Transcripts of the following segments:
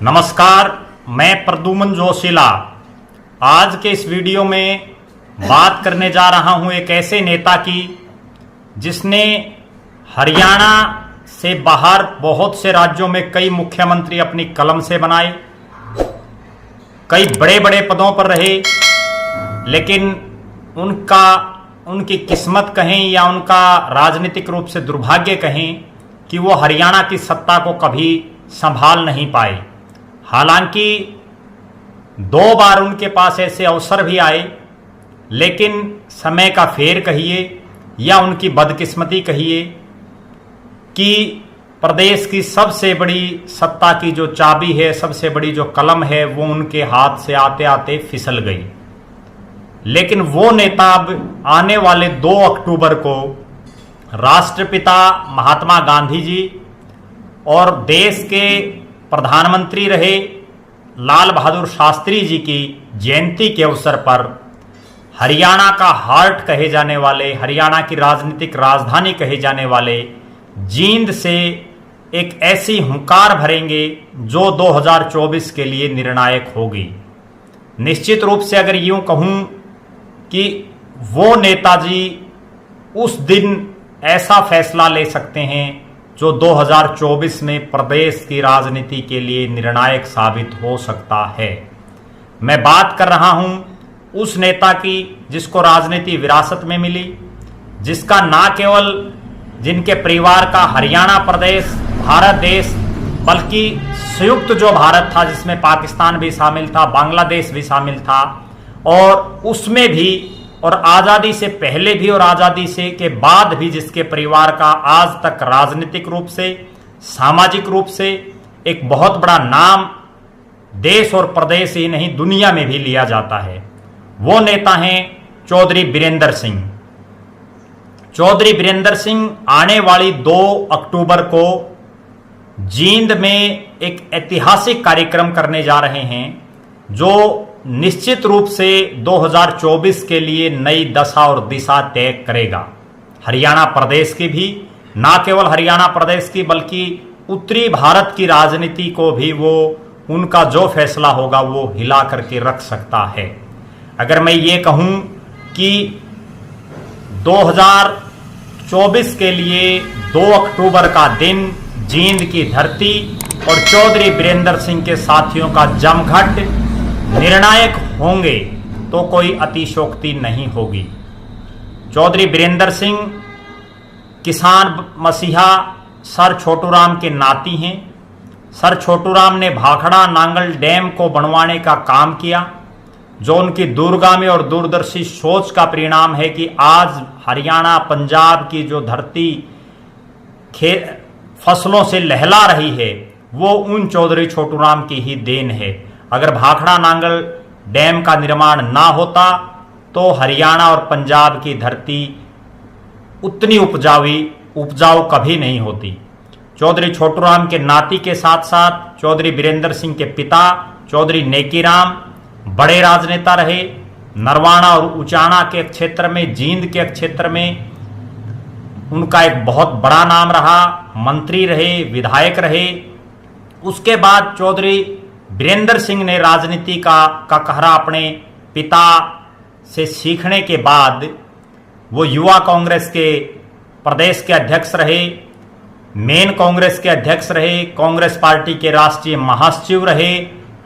नमस्कार, मैं प्रद्युमन जोशीला। आज के इस वीडियो में बात करने जा रहा हूं एक ऐसे नेता की जिसने हरियाणा से बाहर बहुत से राज्यों में कई मुख्यमंत्री अपनी कलम से बनाए, कई बड़े बड़े पदों पर रहे, लेकिन उनकी किस्मत कहें या उनका राजनीतिक रूप से दुर्भाग्य कहें कि वो हरियाणा की सत्ता को कभी संभाल नहीं पाए। हालांकि 2 बार उनके पास ऐसे अवसर भी आए, लेकिन समय का फेर कहिए या उनकी बदकिस्मती कहिए कि प्रदेश की सबसे बड़ी सत्ता की जो चाबी है, सबसे बड़ी जो कलम है, वो उनके हाथ से आते आते फिसल गई। लेकिन वो नेता अब आने वाले 2 अक्टूबर को राष्ट्रपिता महात्मा गांधी जी और देश के प्रधानमंत्री रहे लाल बहादुर शास्त्री जी की जयंती के अवसर पर हरियाणा का हार्ट कहे जाने वाले, हरियाणा की राजनीतिक राजधानी कहे जाने वाले जींद से एक ऐसी हुंकार भरेंगे जो 2024 के लिए निर्णायक होगी। निश्चित रूप से अगर यूं कहूं कि वो नेताजी उस दिन ऐसा फैसला ले सकते हैं जो 2024 में प्रदेश की राजनीति के लिए निर्णायक साबित हो सकता है। मैं बात कर रहा हूं उस नेता की जिसको राजनीति विरासत में मिली, जिसका ना केवल जिनके परिवार का हरियाणा प्रदेश, भारत देश, बल्कि संयुक्त जो भारत था जिसमें पाकिस्तान भी शामिल था, बांग्लादेश भी शामिल था, और उसमें भी और आज़ादी से पहले भी और आज़ादी से के बाद भी जिसके परिवार का आज तक राजनीतिक रूप से, सामाजिक रूप से एक बहुत बड़ा नाम देश और प्रदेश ही नहीं दुनिया में भी लिया जाता है, वो नेता हैं चौधरी बीरेंद्र सिंह। चौधरी बीरेंद्र सिंह आने वाली 2 अक्टूबर को जींद में एक ऐतिहासिक कार्यक्रम करने जा रहे हैं जो निश्चित रूप से 2024 के लिए नई दशा और दिशा तय करेगा। हरियाणा प्रदेश की भी, ना केवल हरियाणा प्रदेश की बल्कि उत्तरी भारत की राजनीति को भी वो उनका जो फैसला होगा वो हिला करके रख सकता है। अगर मैं ये कहूं कि 2024 के लिए 2 अक्टूबर का दिन जींद की धरती और चौधरी बीरेंद्र सिंह के साथियों का जमघट निर्णायक होंगे तो कोई अतिशयोक्ति नहीं होगी। चौधरी बीरेंद्र सिंह किसान मसीहा सर छोटूराम के नाती हैं। सर छोटूराम ने भाखड़ा नांगल डैम को बनवाने का काम किया, जो उनकी दूरगामी और दूरदर्शी सोच का परिणाम है कि आज हरियाणा पंजाब की जो धरती फसलों से लहला रही है वो उन चौधरी छोटूराम की ही देन है। अगर भाखड़ा नांगल डैम का निर्माण ना होता तो हरियाणा और पंजाब की धरती उतनी उपजाऊ कभी नहीं होती। चौधरी छोटूराम के नाती के साथ साथ चौधरी बीरेंद्र सिंह के पिता चौधरी नेकीराम बड़े राजनेता रहे। नरवाना और उचाना के क्षेत्र में, जींद के क्षेत्र में उनका एक बहुत बड़ा नाम रहा, मंत्री रहे, विधायक रहे। उसके बाद चौधरी बीरेंद्र सिंह ने राजनीति का कहरा अपने पिता से सीखने के बाद वो युवा कांग्रेस के प्रदेश के अध्यक्ष रहे, मेन कांग्रेस के अध्यक्ष रहे, कांग्रेस पार्टी के राष्ट्रीय महासचिव रहे,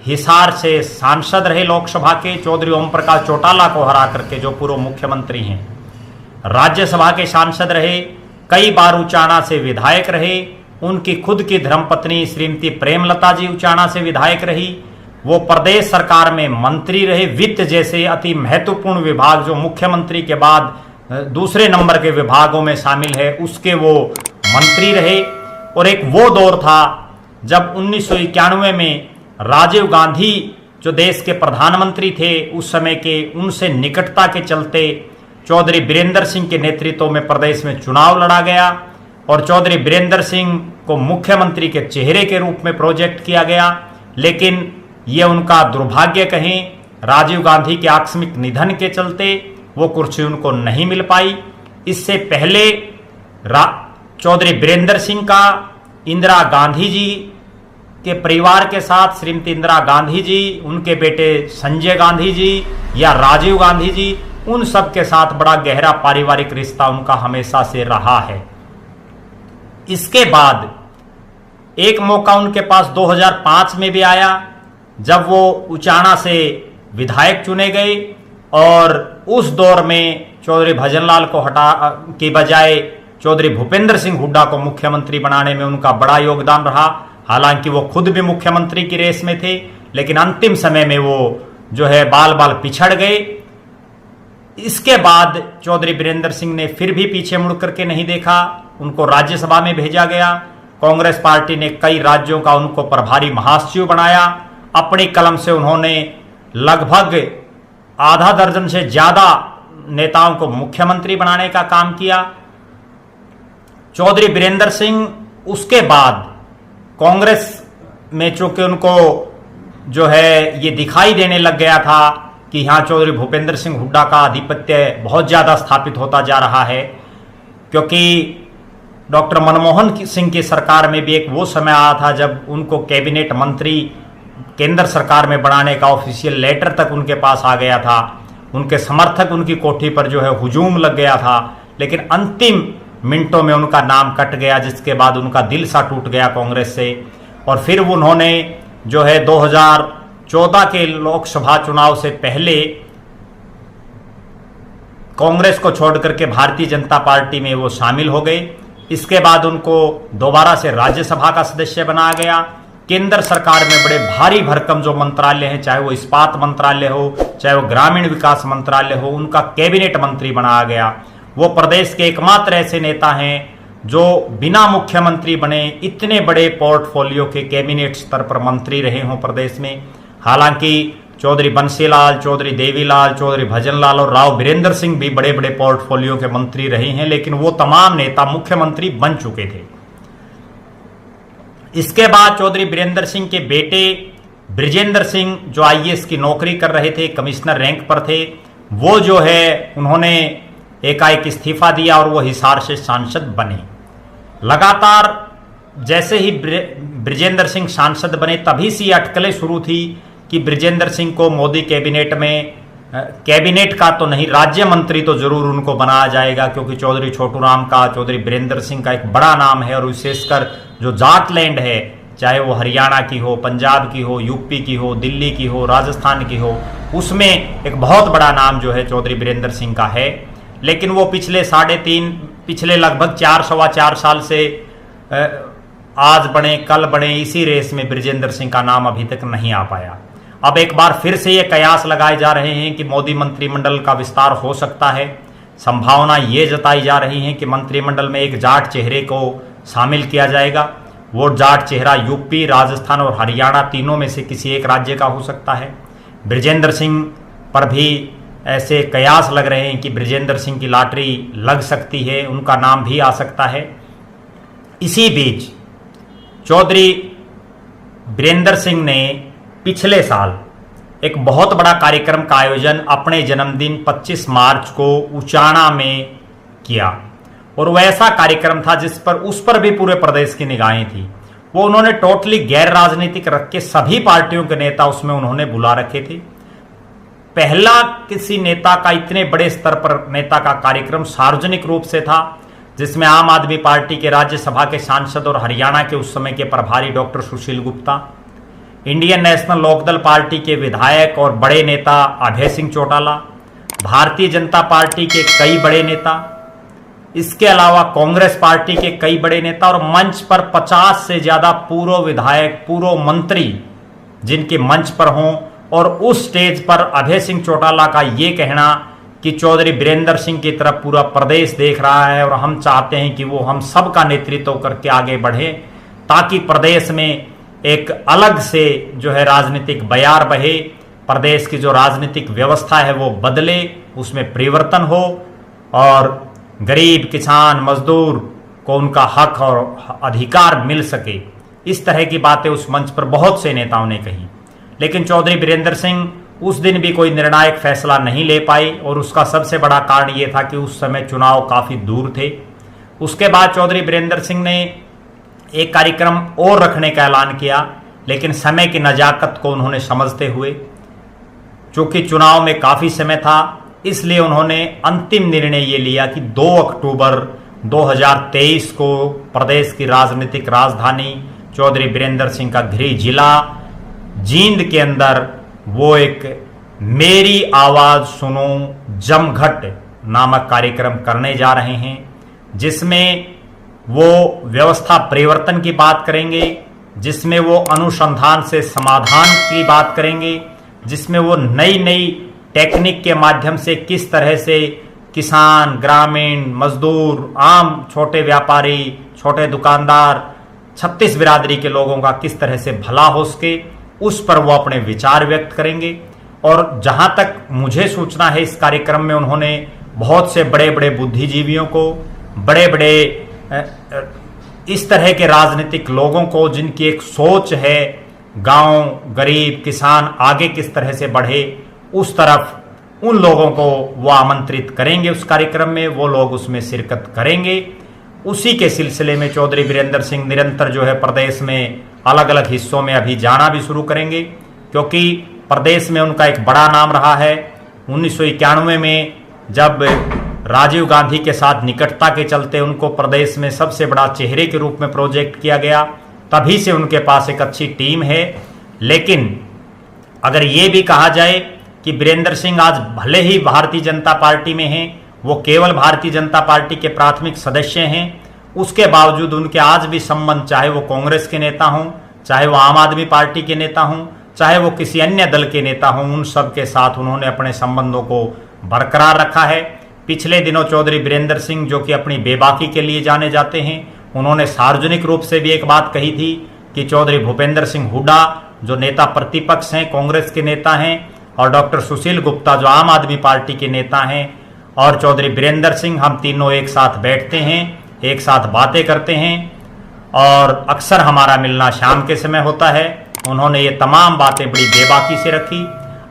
हिसार से सांसद रहे लोकसभा के चौधरी ओम प्रकाश चौटाला को हरा करके, जो पूर्व मुख्यमंत्री हैं, राज्यसभा के सांसद रहे, कई बार उचाना से विधायक रहे। उनकी खुद की धर्मपत्नी श्रीमती प्रेमलता जी उचाना से विधायक रही। वो प्रदेश सरकार में मंत्री रहे, वित्त जैसे अति महत्वपूर्ण विभाग जो मुख्यमंत्री के बाद दूसरे नंबर के विभागों में शामिल है उसके वो मंत्री रहे। और एक वो दौर था जब 1991 में राजीव गांधी जो देश के प्रधानमंत्री थे उस समय के, उनसे निकटता के चलते चौधरी बीरेंद्र सिंह के नेतृत्व में प्रदेश में चुनाव लड़ा गया और चौधरी बीरेंद्र सिंह को मुख्यमंत्री के चेहरे के रूप में प्रोजेक्ट किया गया। लेकिन ये उनका दुर्भाग्य कहें, राजीव गांधी के आकस्मिक निधन के चलते वो कुर्सी उनको नहीं मिल पाई। इससे पहले चौधरी बीरेंद्र सिंह का इंदिरा गांधी जी के परिवार के साथ श्रीमती इंदिरा गांधी जी, उनके बेटे संजय गांधी जी या राजीव गांधी जी, उन सब के साथ बड़ा गहरा पारिवारिक रिश्ता उनका हमेशा से रहा है। इसके बाद एक मौका उनके पास 2005 में भी आया, जब वो उचाना से विधायक चुने गए और उस दौर में चौधरी भजनलाल को हटा के बजाय चौधरी भूपेंद्र सिंह हुड्डा को मुख्यमंत्री बनाने में उनका बड़ा योगदान रहा। हालांकि वो खुद भी मुख्यमंत्री की रेस में थे, लेकिन अंतिम समय में वो जो है बाल बाल पिछड़ गए। इसके बाद चौधरी बीरेंद्र सिंह ने फिर भी पीछे मुड़ करके नहीं देखा, उनको राज्यसभा में भेजा गया। कांग्रेस पार्टी ने कई राज्यों का उनको प्रभारी महासचिव बनाया। अपनी कलम से उन्होंने लगभग आधा दर्जन से ज्यादा नेताओं को मुख्यमंत्री बनाने का काम किया। चौधरी बीरेंद्र सिंह उसके बाद कांग्रेस में चूंकि उनको जो है ये दिखाई देने लग गया था कि यहाँ चौधरी भूपेंद्र सिंह हुड्डा का आधिपत्य बहुत ज्यादा स्थापित होता जा रहा है, क्योंकि डॉक्टर मनमोहन सिंह की सरकार में भी एक वो समय आया था जब उनको कैबिनेट मंत्री केंद्र सरकार में बनाने का ऑफिशियल लेटर तक उनके पास आ गया था। उनके समर्थक उनकी कोठी पर जो है हुजूम लग गया था, लेकिन अंतिम मिनटों में उनका नाम कट गया, जिसके बाद उनका दिल सा टूट गया कांग्रेस से। और फिर उन्होंने जो है 2014 के लोकसभा चुनाव से पहले कांग्रेस को छोड़ करके भारतीय जनता पार्टी में वो शामिल हो गए। इसके बाद उनको दोबारा से राज्यसभा का सदस्य बनाया गया। केंद्र सरकार में बड़े भारी भरकम जो मंत्रालय हैं, चाहे वो इस्पात मंत्रालय हो, चाहे वो ग्रामीण विकास मंत्रालय हो, उनका कैबिनेट मंत्री बनाया गया। वो प्रदेश के एकमात्र ऐसे नेता हैं जो बिना मुख्यमंत्री बने इतने बड़े पोर्टफोलियो के कैबिनेट स्तर पर मंत्री रहे हों प्रदेश में। हालांकि चौधरी बंसीलाल, चौधरी देवीलाल, चौधरी भजनलाल और राव बीरेंद्र सिंह भी बड़े बड़े पोर्टफोलियो के मंत्री रहे हैं, लेकिन वो तमाम नेता मुख्यमंत्री बन चुके थे। इसके बाद चौधरी बीरेंद्र सिंह के बेटे ब्रिजेंद्र सिंह जो आईएएस की नौकरी कर रहे थे, कमिश्नर रैंक पर थे, वो जो है उन्होंने एकाएक इस्तीफा दिया और वो हिसार से सांसद बने। लगातार जैसे ही ब्रिजेंद्र सिंह सांसद बने तभी से अटकलें शुरू थी कि ब्रिजेंद्र सिंह को मोदी कैबिनेट में, कैबिनेट का तो नहीं, राज्य मंत्री तो जरूर उनको बनाया जाएगा, क्योंकि चौधरी छोटूराम का, चौधरी बीरेंद्र सिंह का एक बड़ा नाम है। और विशेषकर जो जाटलैंड है, चाहे वो हरियाणा की हो, पंजाब की हो, यूपी की हो, दिल्ली की हो, राजस्थान की हो, उसमें एक बहुत बड़ा नाम जो है चौधरी बीरेंद्र सिंह का है। लेकिन वो पिछले लगभग 4 साल से आज बने कल बने इसी रेस में ब्रिजेंद्र सिंह का नाम अभी तक नहीं आ पाया। अब एक बार फिर से ये कयास लगाए जा रहे हैं कि मोदी मंत्रिमंडल का विस्तार हो सकता है। संभावना ये जताई जा रही है कि मंत्रिमंडल में एक जाट चेहरे को शामिल किया जाएगा। वो जाट चेहरा यूपी, राजस्थान और हरियाणा तीनों में से किसी एक राज्य का हो सकता है। ब्रिजेंद्र सिंह पर भी ऐसे कयास लग रहे हैं कि ब्रिजेंद्र सिंह की लॉटरी लग सकती है, उनका नाम भी आ सकता है। इसी बीच चौधरी बीरेंद्र सिंह ने पिछले साल एक बहुत बड़ा कार्यक्रम का आयोजन अपने जन्मदिन 25 मार्च को उचाना में किया, और वह ऐसा कार्यक्रम था उस पर भी पूरे प्रदेश की निगाहें थी। वो उन्होंने टोटली गैर राजनीतिक रख के सभी पार्टियों के नेता उसमें उन्होंने बुला रखे थे। पहला किसी नेता का, इतने बड़े स्तर पर नेता का कार्यक्रम सार्वजनिक रूप से था, जिसमें आम आदमी पार्टी के राज्यसभा के सांसद और हरियाणा के उस समय के प्रभारी doctor Sushil Gupta, Indian National Lokdal party के विधायक और बड़े नेता अभय सिंह चौटाला, भारतीय जनता पार्टी के कई बड़े नेता, इसके अलावा कांग्रेस पार्टी के कई बड़े नेता, और मंच पर 50 से ज्यादा पूर्व विधायक, पूर्व मंत्री जिनके मंच पर हों। और उस स्टेज पर अभय सिंह चौटाला का ये कहना कि चौधरी बीरेंद्र सिंह की तरफ पूरा प्रदेश देख रहा है और हम चाहते हैं कि वो हम सब का नेतृत्व करके आगे बढ़े, ताकि प्रदेश में एक अलग से जो है राजनीतिक बयार बहे, प्रदेश की जो राजनीतिक व्यवस्था है वो बदले, उसमें परिवर्तन हो और गरीब, किसान, मजदूर को उनका हक और अधिकार मिल सके। इस तरह की बातें उस मंच पर बहुत से नेताओं ने कही। लेकिन चौधरी बीरेंद्र सिंह उस दिन भी कोई निर्णायक फैसला नहीं ले पाई, और उसका सबसे बड़ा कारण ये था कि उस समय चुनाव काफी दूर थे। उसके बाद चौधरी बीरेंद्र सिंह ने एक कार्यक्रम और रखने का ऐलान किया, लेकिन समय की नज़ाकत को उन्होंने समझते हुए, चूंकि चुनाव में काफ़ी समय था, इसलिए उन्होंने अंतिम निर्णय ये लिया कि 2 अक्टूबर 2023 को प्रदेश की राजनीतिक राजधानी चौधरी बीरेंद्र सिंह का गृह जिला जींद के अंदर वो एक मेरी आवाज़ सुनो जमघट नामक कार्यक्रम करने जा रहे हैं, जिसमें वो व्यवस्था परिवर्तन की बात करेंगे, जिसमें वो अनुसंधान से समाधान की बात करेंगे, जिसमें वो नई नई टेक्निक के माध्यम से किस तरह से किसान, ग्रामीण, मजदूर, आम छोटे व्यापारी, छोटे दुकानदार, 36 बिरादरी के लोगों का किस तरह से भला हो सके, उस पर वो अपने विचार व्यक्त करेंगे। और जहां तक मुझे सूचना है, इस कार्यक्रम में उन्होंने बहुत से बड़े बड़े बुद्धिजीवियों को, बड़े बड़े इस तरह के राजनीतिक लोगों को जिनकी एक सोच है गांव, गरीब, किसान आगे किस तरह से बढ़े, उस तरफ उन लोगों को वो आमंत्रित करेंगे उस कार्यक्रम में, वो लोग उसमें शिरकत करेंगे। उसी के सिलसिले में चौधरी बीरेंद्र सिंह निरंतर जो है प्रदेश में अलग अलग हिस्सों में अभी जाना भी शुरू करेंगे, क्योंकि प्रदेश में उनका एक बड़ा नाम रहा है। 1991 में जब राजीव गांधी के साथ निकटता के चलते उनको प्रदेश में सबसे बड़ा चेहरे के रूप में प्रोजेक्ट किया गया, तभी से उनके पास एक अच्छी टीम है। लेकिन अगर ये भी कहा जाए कि बीरेंद्र सिंह आज भले ही भारतीय जनता पार्टी में हैं, वो केवल भारतीय जनता पार्टी के प्राथमिक सदस्य हैं, उसके बावजूद उनके आज भी संबंध, चाहे वो कांग्रेस के नेता हों, चाहे वो आम आदमी पार्टी के नेता हों, चाहे वो किसी अन्य दल के नेता हों, उन सब के साथ उन्होंने अपने संबंधों को बरकरार रखा है। पिछले दिनों चौधरी बीरेंद्र सिंह, जो कि अपनी बेबाकी के लिए जाने जाते हैं, उन्होंने सार्वजनिक रूप से भी एक बात कही थी कि चौधरी भूपेंद्र सिंह हुड्डा जो नेता प्रतिपक्ष हैं, कांग्रेस के नेता हैं, और डॉक्टर सुशील गुप्ता जो आम आदमी पार्टी के नेता हैं, और चौधरी बीरेंद्र सिंह, हम तीनों एक साथ बैठते हैं, एक साथ बातें करते हैं और अक्सर हमारा मिलना शाम के समय होता है। उन्होंने ये तमाम बातें बड़ी बेबाकी से रखी।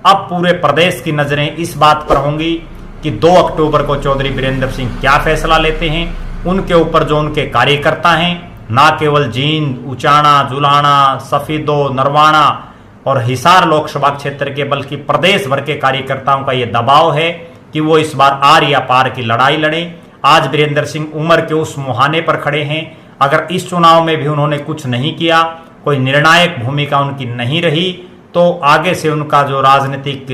अब पूरे प्रदेश की नज़रें इस बात पर होंगी कि 2 अक्टूबर को चौधरी बीरेंद्र सिंह क्या फैसला लेते हैं। उनके ऊपर जो उनके कार्यकर्ता हैं, ना केवल जींद, उचाना, जुलाना, सफीदो, नरवाना और हिसार लोकसभा क्षेत्र के, बल्कि प्रदेश भर के कार्यकर्ताओं का ये दबाव है कि वो इस बार आर या पार की लड़ाई लड़ें। आज बीरेंद्र सिंह उम्र के उस मुहाने पर खड़े हैं। अगर इस चुनाव में भी उन्होंने कुछ नहीं किया, कोई निर्णायक भूमिका उनकी नहीं रही, तो आगे से उनका जो राजनीतिक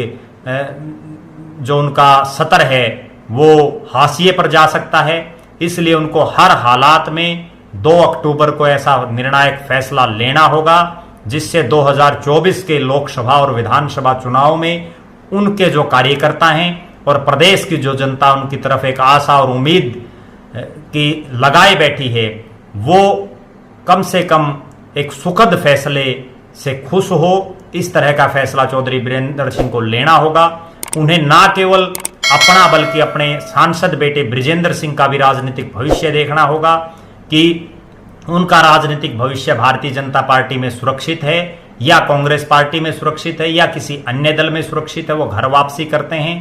जो उनका सतर है वो हाशिए पर जा सकता है। इसलिए उनको हर हालात में 2 अक्टूबर को ऐसा निर्णायक फैसला लेना होगा जिससे 2024 के लोकसभा और विधानसभा चुनाव में उनके जो कार्यकर्ता हैं और प्रदेश की जो जनता उनकी तरफ एक आशा और उम्मीद की लगाए बैठी है, वो कम से कम एक सुखद फैसले से खुश हो। इस तरह का फैसला चौधरी बीरेंद्र सिंह को लेना होगा। उन्हें ना केवल अपना बल्कि अपने सांसद बेटे बृजेंद्र सिंह का भी राजनीतिक भविष्य देखना होगा कि उनका राजनीतिक भविष्य भारतीय जनता पार्टी में सुरक्षित है या कांग्रेस पार्टी में सुरक्षित है या किसी अन्य दल में सुरक्षित है। वो घर वापसी करते हैं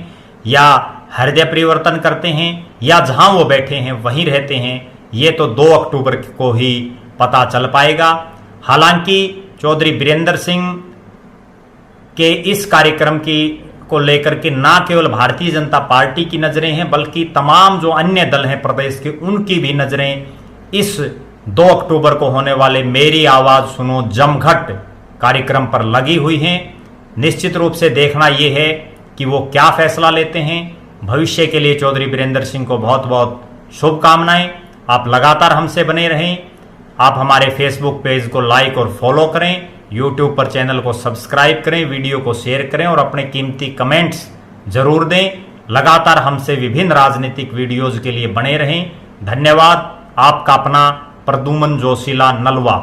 या हृदय परिवर्तन करते हैं या जहां वो बैठे हैं वहीं रहते हैं, ये तो 2 अक्टूबर को ही पता चल पाएगा। हालांकि चौधरी बीरेंद्र सिंह के इस कार्यक्रम को लेकर के ना केवल भारतीय जनता पार्टी की नजरें हैं, बल्कि तमाम जो अन्य दल हैं प्रदेश के, उनकी भी नजरें इस 2 अक्टूबर को होने वाले मेरी आवाज सुनो जमघट कार्यक्रम पर लगी हुई हैं। निश्चित रूप से देखना यह है कि वो क्या फैसला लेते हैं। भविष्य के लिए चौधरी बीरेंद्र सिंह को बहुत बहुत शुभकामनाएं। आप लगातार हमसे बने रहें। आप हमारे फेसबुक पेज को लाइक और फॉलो करें, यूट्यूब पर चैनल को सब्सक्राइब करें, वीडियो को शेयर करें और अपने कीमती कमेंट्स जरूर दें। लगातार हमसे विभिन्न राजनीतिक वीडियोज के लिए बने रहें। धन्यवाद। आपका अपना प्रद्युमन जोशीला नलवा।